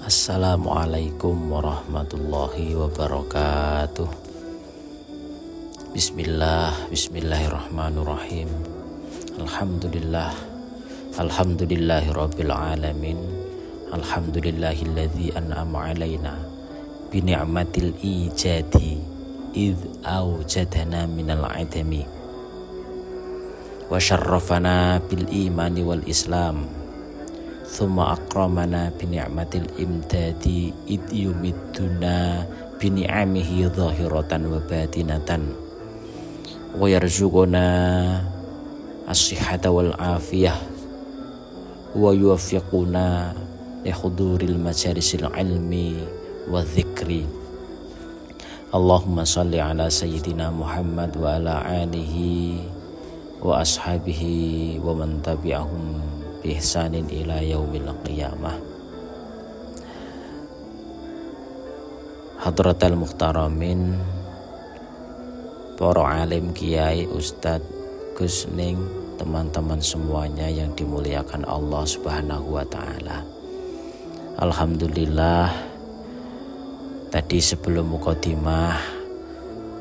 Assalamualaikum warahmatullahi wabarakatuh. Bismillahirrahmanirrahim. Alhamdulillahi rabbil alamin. Alhamdulillahilladzi an'ama alaina bi ni'matil ijadi idh awjadana minal adami wa syarrafana bil imani wal islam. Thumma akramana bi ni'matil imdadi id yumidduna bi ni'amihi zahiratan wa batinatan wa yarzuquna as-sihhata wal afiyah wa yuwaffiquna li huduril majalisil ilmi wa dzikri. Allahumma shalli ala sayyidina Muhammad wa ala alihi wa ashabihi wa man tabi'ahum ihsanin ila yaumil qiyamah. Hadratal muhtaramin, para alim, kiai, ustadz, gusning, teman-teman semuanya yang dimuliakan Allah Subhanahu wa taala. Alhamdulillah, tadi sebelum mukadimah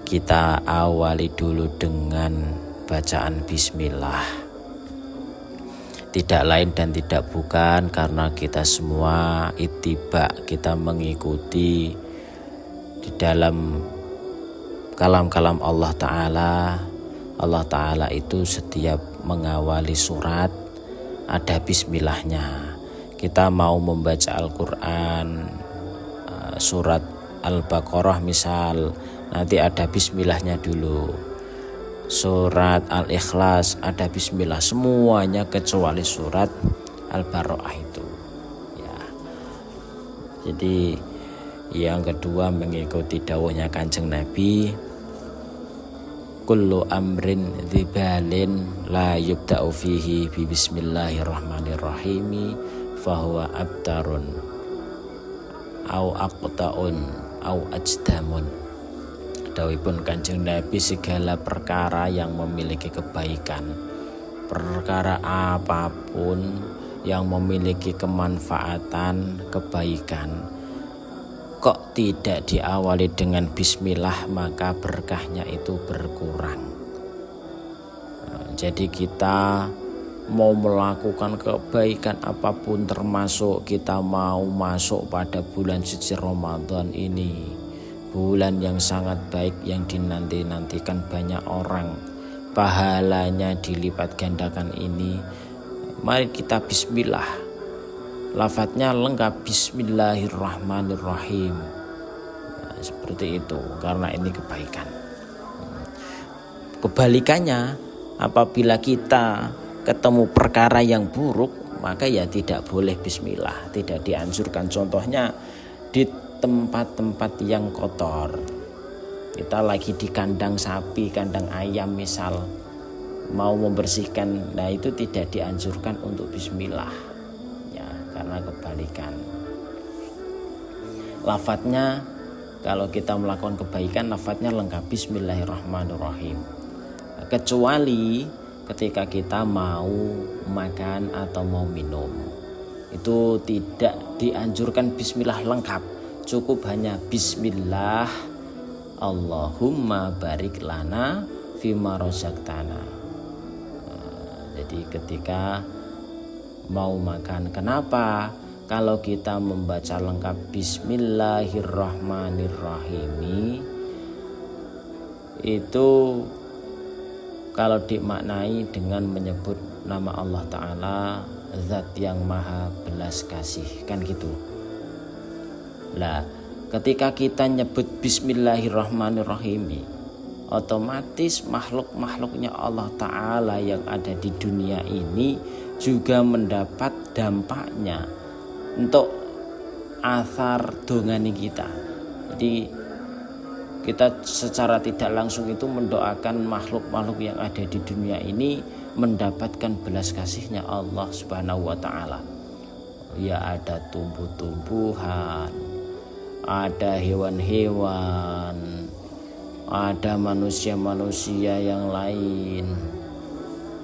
kita awali dulu dengan bacaan bismillah. Tidak lain dan tidak bukan karena kita semua ittiba, kita mengikuti di dalam kalam-kalam Allah Ta'ala. Allah Ta'ala itu setiap mengawali surat ada bismillahnya. Kita mau membaca Al-Quran surat Al-Baqarah misal, nanti ada bismillahnya dulu. Surat Al-Ikhlas ada bismillah, semuanya kecuali surat Al-Baqarah itu ya. Jadi yang kedua mengikuti dawuhnya Kanjeng Nabi, kullu amrin dzibalin la yubda'u fihi bi bismillahirrahmanirrahim fahuwa abtarun au aqta'un au ajdamun. Dawuhipun Kanjeng Nabi, segala perkara yang memiliki kebaikan, perkara apapun yang memiliki kemanfaatan, kebaikan, kok tidak diawali dengan bismillah, maka berkahnya itu berkurang. Jadi kita mau melakukan kebaikan apapun, termasuk kita mau masuk pada bulan suci Ramadan ini, bulan yang sangat baik yang dinanti-nantikan banyak orang, pahalanya dilipat gandakan ini, mari kita bismillah. Lafadznya lengkap, bismillahirrahmanirrahim. Nah, seperti itu, karena ini kebaikan. Kebalikannya, apabila kita ketemu perkara yang buruk, maka ya tidak boleh bismillah, tidak dianjurkan. Contohnya di tempat-tempat yang kotor, kita lagi di kandang sapi, kandang ayam misal, mau membersihkan, nah itu tidak dianjurkan untuk bismillah ya, karena kebalikan. Lafadznya kalau kita melakukan kebaikan, lafadznya lengkap, bismillahirrahmanirrahim. Kecuali ketika kita mau makan atau mau minum, itu tidak dianjurkan bismillah lengkap, cukup hanya bismillah Allahumma barik lana fima razaqtana. Jadi ketika mau makan, kenapa? Kalau kita membaca lengkap bismillahirrahmanirrahim, itu kalau dimaknai dengan menyebut nama Allah Ta'ala, Zat yang maha belas kasih, kan gitu. Lah, ketika kita nyebut bismillahirrahmanirrahim, otomatis makhluk-makhluknya Allah Ta'ala yang ada di dunia ini juga mendapat dampaknya untuk athar dongani kita. Jadi kita secara tidak langsung itu mendoakan makhluk-makhluk yang ada di dunia ini mendapatkan belas kasihnya Allah Subhanahu wa Ta'ala. Ya, ada tumbuh-tumbuhan, ada hewan-hewan, ada manusia-manusia yang lain,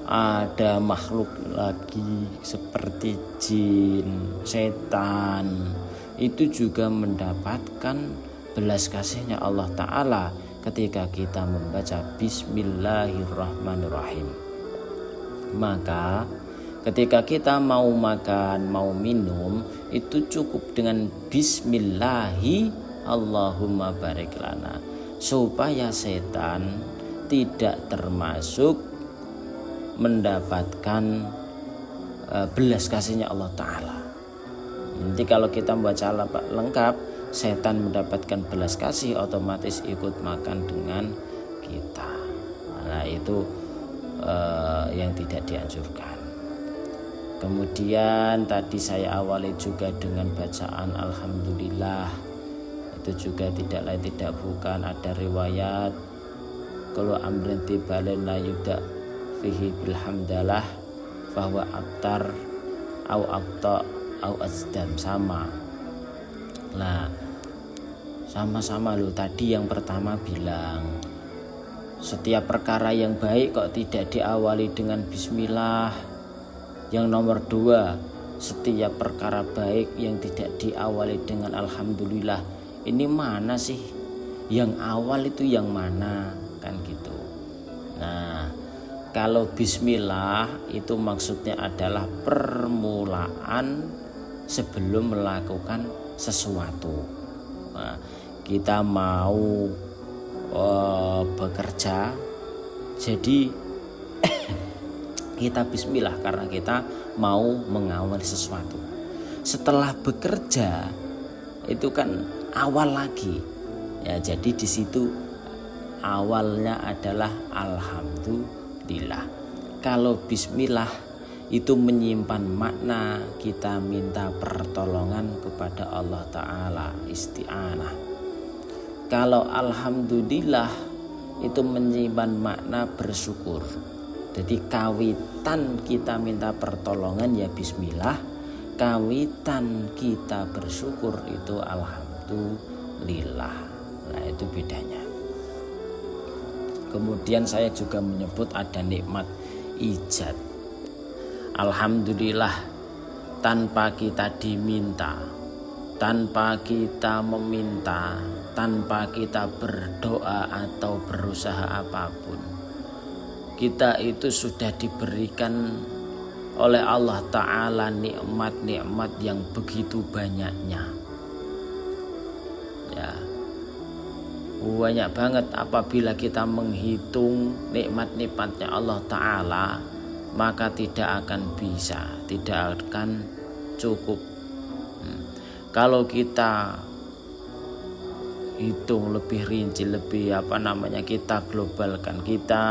ada makhluk lagi seperti jin, setan, itu juga mendapatkan belas kasihnya Allah Ta'ala ketika kita membaca Bismillahirrahmanirrahim. Maka ketika kita mau makan, mau minum, itu cukup dengan Bismillahi Allahumma barik lana, supaya setan tidak termasuk mendapatkan belas kasihnya Allah Ta'ala. Nanti kalau kita membaca lengkap, setan mendapatkan belas kasih, otomatis ikut makan dengan kita. Nah itu yang tidak dianjurkan. Kemudian tadi saya awali juga dengan bacaan Alhamdulillah. Itu juga tidak lain tidak bukan ada riwayat kalau amrin tibalin la yubda fihi bilhamdalah bahwa aktar au akta au azdam, sama. Nah sama-sama loh. Tadi yang pertama bilang setiap perkara yang baik kok tidak diawali dengan bismillah. Yang nomor 2, setiap perkara baik yang tidak diawali dengan alhamdulillah. Ini mana sih? Yang awal itu yang mana? Kan gitu. Nah kalau bismillah itu maksudnya adalah permulaan sebelum melakukan sesuatu. Nah, kita mau bekerja, jadi kita bismillah karena kita mau mengawali sesuatu. Setelah bekerja itu kan awal lagi. Ya, jadi di situ awalnya adalah alhamdulillah. Kalau bismillah itu menyimpan makna kita minta pertolongan kepada Allah Ta'ala, isti'anah. Kalau alhamdulillah itu menyimpan makna bersyukur. Jadi kawitan kita minta pertolongan ya bismillah, kawitan kita bersyukur itu alhamdulillah. Nah itu bedanya. Kemudian saya juga menyebut ada nikmat ijad. Alhamdulillah, tanpa kita diminta, tanpa kita meminta, tanpa kita berdoa atau berusaha apapun, kita itu sudah diberikan oleh Allah Ta'ala nikmat-nikmat yang begitu banyaknya. Ya, banyak banget. Apabila kita menghitung nikmat-nikmatnya Allah Ta'ala, maka tidak akan bisa, tidak akan cukup. Kalau kita hitung lebih rinci, lebih kita globalkan, kita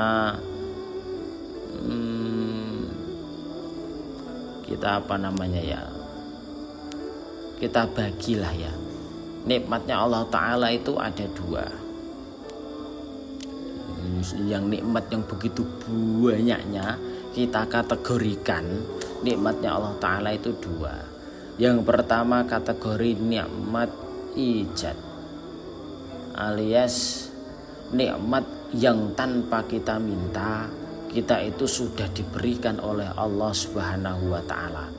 kita bagilah ya. Nikmatnya Allah Ta'ala itu ada 2. Yang nikmat yang begitu banyaknya kita kategorikan nikmatnya Allah Ta'ala itu 2. Yang pertama kategori nikmat ijad, alias nikmat yang tanpa kita minta, kita itu sudah diberikan oleh Allah Subhanahu wa Ta'ala.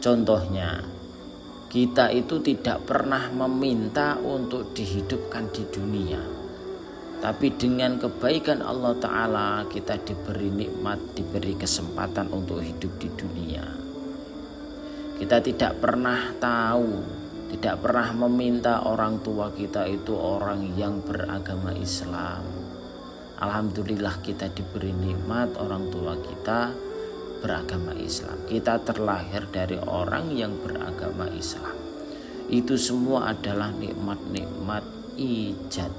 Contohnya, kita itu tidak pernah meminta untuk dihidupkan di dunia, tapi dengan kebaikan Allah Ta'ala kita diberi nikmat, diberi kesempatan untuk hidup di dunia. Kita tidak pernah tahu, tidak pernah meminta orang tua kita itu orang yang beragama Islam. Alhamdulillah kita diberi nikmat orang tua kita beragama Islam. Kita terlahir dari orang yang beragama Islam. Itu semua adalah nikmat-nikmat ijad,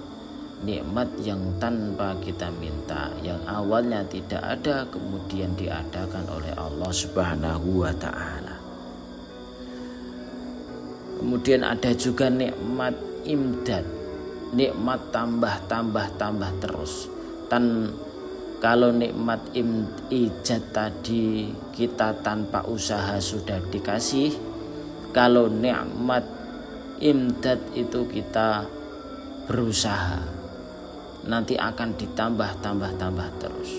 nikmat yang tanpa kita minta, yang awalnya tidak ada kemudian diadakan oleh Allah Subhanahu wa Ta'ala. Kemudian ada juga nikmat imdad, nikmat tambah terus. Kalau nikmat ijad tadi kita tanpa usaha sudah dikasih, kalau nikmat imdad itu kita berusaha, nanti akan ditambah terus.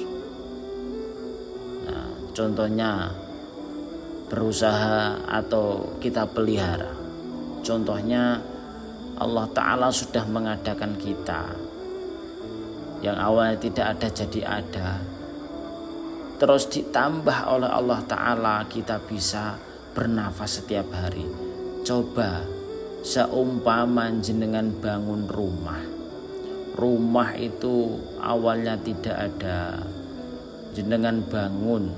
Nah, contohnya berusaha atau kita pelihara. Contohnya Allah Ta'ala sudah mengadakan kita, yang awalnya tidak ada jadi ada, terus ditambah oleh Allah Ta'ala kita bisa bernafas setiap hari. Coba seumpama jenengan bangun rumah itu awalnya tidak ada, jenengan bangun,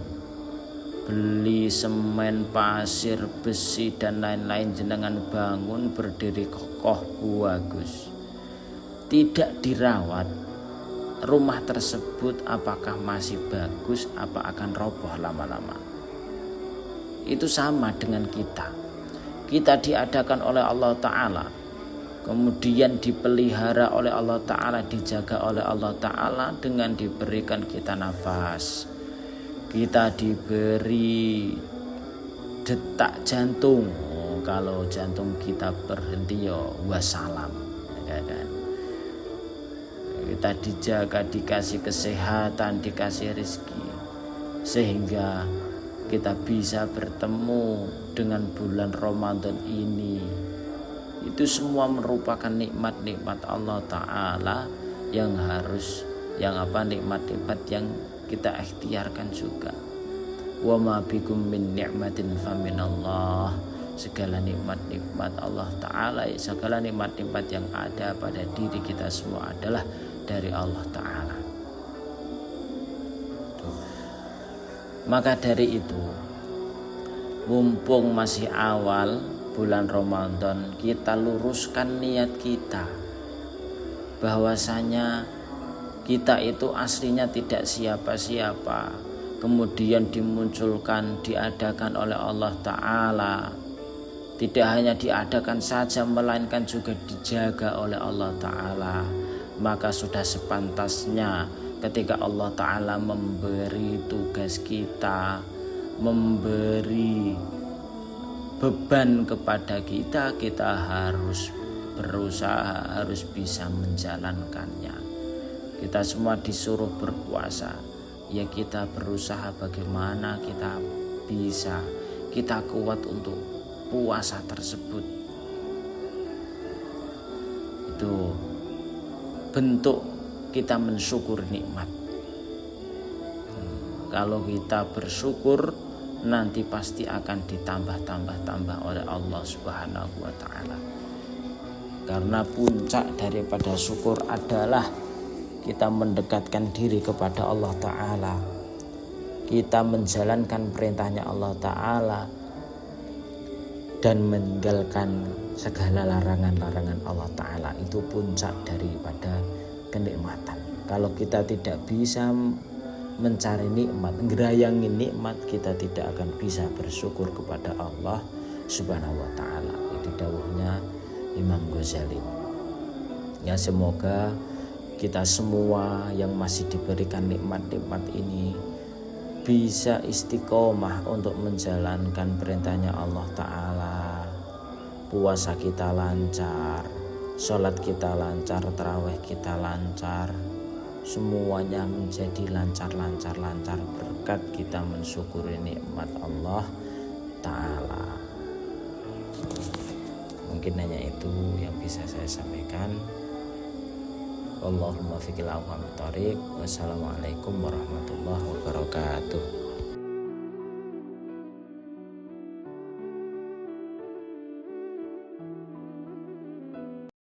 beli semen, pasir, besi dan lain-lain, jenengan bangun berdiri kokoh bagus, tidak dirawat, rumah tersebut apakah masih bagus, apa akan roboh lama-lama? Itu sama dengan kita diadakan oleh Allah Ta'ala, kemudian dipelihara oleh Allah Ta'ala, dijaga oleh Allah Ta'ala dengan diberikan kita nafas, kita diberi detak jantung. Kalau jantung kita berhenti ya wassalam, ya kan? Kita dijaga, dikasih kesehatan, dikasih rezeki, sehingga kita bisa bertemu dengan bulan Ramadan ini. Itu semua merupakan nikmat-nikmat Allah Ta'ala yang nikmat-nikmat yang kita ikhtiarkan juga. Wa ma bikum min ni'matin faminallah. Segala nikmat-nikmat Allah Ta'ala, segala nikmat-nikmat yang ada pada diri kita semua adalah dari Allah Ta'ala. Maka dari itu, mumpung masih awal bulan Ramadan, kita luruskan niat kita, bahwasanya kita itu aslinya tidak siapa-siapa, kemudian dimunculkan, diadakan oleh Allah Ta'ala. Tidak hanya diadakan saja, melainkan juga dijaga oleh Allah Ta'ala. Maka sudah sepantasnya ketika Allah Ta'ala memberi tugas kita, memberi beban kepada kita, kita harus berusaha, harus bisa menjalankannya. Kita semua disuruh berpuasa, ya kita berusaha bagaimana kita bisa, kita kuat untuk puasa tersebut. Itu bentuk kita mensyukur nikmat. Kalau kita bersyukur, nanti pasti akan ditambah oleh Allah Subhanahu wa Ta'ala. Karena puncak daripada syukur adalah kita mendekatkan diri kepada Allah Ta'ala, kita menjalankan perintahnya Allah Ta'ala dan meninggalkan segala larangan-larangan Allah Ta'ala. Itu puncak daripada kenikmatan. Kalau kita tidak bisa mencari nikmat, ngerayangi nikmat, kita tidak akan bisa bersyukur kepada Allah Subhanahu wa Ta'ala. Itu dawuhnya Imam Ghazali. Ya, semoga kita semua yang masih diberikan nikmat-nikmat ini bisa istiqomah untuk menjalankan perintahnya Allah Ta'ala. Puasa kita lancar, sholat kita lancar, tarawih kita lancar, semuanya menjadi lancar berkat kita mensyukuri nikmat Allah Ta'ala. Mungkin hanya itu yang bisa saya sampaikan. Allahumma fiqil awam tariq. Wassalamualaikum warahmatullahi wabarakatuh.